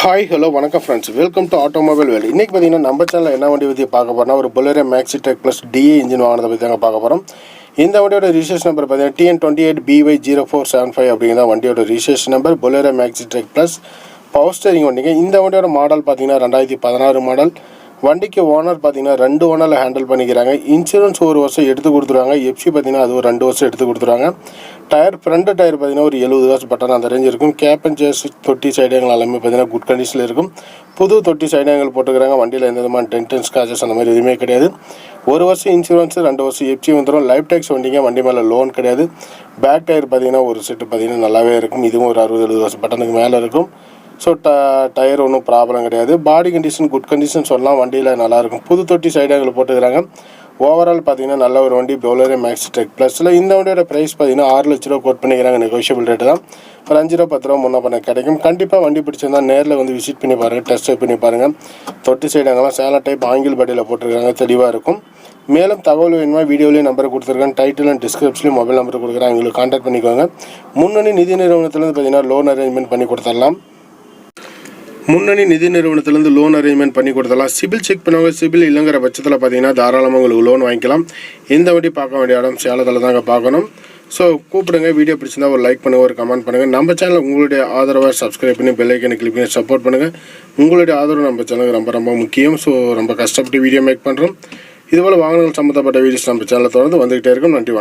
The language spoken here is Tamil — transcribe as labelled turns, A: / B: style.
A: ஹாய் ஹலோ வணக்கம் ஃப்ரெண்ட்ஸ், வெல்கம் டு ஆட்டோமொபைல் வேல். இன்றைக்கி பார்த்தீங்கன்னா நம்ம சேனலில் என்ன வண்டி பற்றி பார்க்க போகிறோம்னா ஒரு Bolero Maxi truck plus DI engine வாங்கினதை பற்றி தாங்க பார்க்க போகிறோம். இந்த வண்டியோட ரிஜிஸ்ட்ரேஷன் நம்பர் பார்த்தீங்கன்னா TN28BY0475 அப்படிங்கிற வண்டியோட registration number. Bolero Maxi truck plus power steering வண்டிங்க. இந்த வண்டியோட மாடல் பார்த்தீங்கன்னா 2016 மாடல். வண்டிக்கு ஓனர் பார்த்தீங்கன்னா 2 ஓனரில் ஹேண்டில் பண்ணிக்கிறாங்க. இன்சூரன்ஸ் 1 வருஷம் எடுத்து கொடுத்துருவாங்க. எஃப்சி பார்த்தீங்கன்னா அது ஒரு 2 வருஷம் எடுத்து கொடுத்துருவாங்க. டயர் ஃப்ரண்ட் டயர் பார்த்தீங்கன்னா ஒரு 70 வருஷம் பட்டன் அந்த ரேஞ்ச் இருக்கும். கேப் அண்ட் சேஸ் தொட்டி சைடுங்கள் எல்லாமே பார்த்தீங்கன்னா குட் கண்டிஷனில் இருக்கும். புது தொட்டி சைடுங்கள் போட்டுக்கிறாங்க. வண்டியில் எந்த விதமான டென்ட் ஸ்க்ராச்சஸ் அந்த மாதிரி எதுவுமே கிடையாது. 1 வருஷம் இன்சூரன்ஸ், 2 வருஷம் எஃப்சி வந்துடும். லைஃப் டேக்ஸ் வண்டிங்க. வண்டி மேலே லோன் கிடையாது. பேக் டயர் பார்த்தீங்கன்னா ஒரு செட்டு பார்த்தீங்கன்னா நல்லாவே இருக்கும். இதுவும் ஒரு 60-70 வருஷம் பட்டனுக்கு மேலே இருக்கும். ஸோ டயர் ஒன்றும் ப்ராப்ளம் கிடையாது. பாடி கண்டிஷன் குட் கண்டிஷன் சொல்லலாம். வண்டியில் நல்லாயிருக்கும். புது தொட்டி சைடாக போட்டுக்கிறாங்க. ஓவரால் பார்த்தீங்கன்னா நல்ல ஒரு வண்டி பொலேரோ மேக்ஸி டெக் ப்ளஸில். இந்த வண்டியோட ப்ரைஸ் பார்த்தீங்கன்னா 6 லட்ச ரூபா கோட் பண்ணிக்கிறாங்க. நெகோஷியபிள் ரேட்டு தான். ஒரு 5 ரூபா 10 ரூபா முன்னே பண்ண கிடைக்கும். கண்டிப்பாக வண்டி பிடிச்சிருந்தா நேரில் வந்து விசிட் பண்ணி பாருங்கள், டெஸ்ட் ட்ரைவ் பண்ணி பாருங்கள். தொட்டி சைடாங்கலாம் சேலம் டைப் ஆங்கிள் பாட்டியில் போட்டுருக்காங்க, தெளிவாக இருக்கும். மேலும் தகவல் வேணுமா வீடியோலேயே நம்பர் கொடுத்துருக்கேன். டைட்டில் அண்ட் டிஸ்கிரிப்ஷன்லேயும் மொபைல் நம்பர் கொடுக்குறேன். எங்களுக்கு கான்டாக்ட் பண்ணிக்கோங்க. முன்னணி நிதி நிறுவனத்துலேருந்து பார்த்தீங்கன்னா லோன் அரேஞ்ச்மெண்ட் பண்ணி கொடுத்துடலாம். முன்னணி நிதி நிறுவனத்திலேருந்து லோன் அரேஞ்ச்மெண்ட் பண்ணி கொடுத்தலாம். சிபில் செக் பண்ணுவாங்க. சிபில் இல்லைங்கிற பட்சத்தில் பார்த்தீங்கன்னா தாராளமாக உங்களுக்கு லோன் வாங்கிக்கலாம். இந்த வண்டி பார்க்க வேண்டிய இடம் சேலத்தில் தாங்க பார்க்கணும். ஸோ கூப்பிடுங்க. வீடியோ பிடிச்சிருந்தா ஒரு லைக் பண்ணுங்கள், ஒரு கமெண்ட் பண்ணுங்கள். நம்ம சேனல் உங்களுடைய ஆதரவை சப்ஸ்கிரைப் பண்ணி பெல் ஐக்கனை கிளிக் பண்ணி சப்போர்ட் பண்ணுங்கள். உங்களுடைய ஆதரவு நம்ம சேனலுக்கு ரொம்ப ரொம்ப முக்கியம். ஸோ ரொம்ப கஷ்டப்பட்டு வீடியோ மேக் பண்ணுறோம். இதுபோல் வாகனங்கள் சம்மந்தப்பட்ட வீடியோஸ் நம்ம சேனலில் தொடர்ந்து வந்துகிட்டே இருக்கும். நன்றி, வணக்கம்.